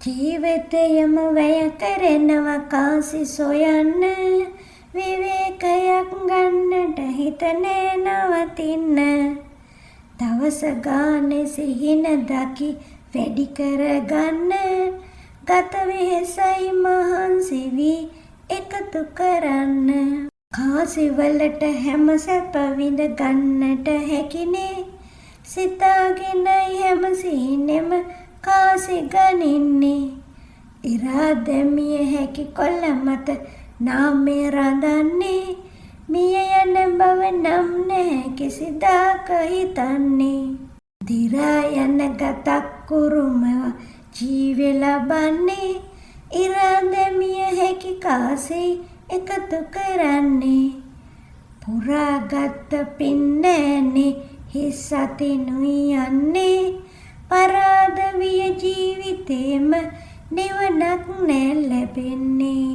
ජීවිතයම වැය කරනවා කාසි සොයන්න, විවේකයක් ගන්නට හිතනේ නවතින්න. දවස ගානේ සිහින දකි වැඩි කරගන්න, ගත වෙහෙසයි මහන්සි වී එකතු කරන්න. කාසි වලට හැම සැප විඳ ගන්නට හැකිනේ, සිතාගෙනයි හැම සිහිනෙම කාසි ගනින්නේ. ඉරා දැමිය හැකි කොල්ල මත නාමය රඳන්නේ, මිය යන බව නම් නැහැ කිසිදාක හිතන්නේ. දිරා යන ගතක් උරුමව ජීවය ලබන්නේ, ඉරා දැමිය හැකි කාසි එකතු කරන්නේ. පුරාගත්ත පින් නෑනේ හිස් අතිනුයි යන්නේ, පරාද විය ජීවිතේම නිවනක් නෑ ලැබෙන්නේ.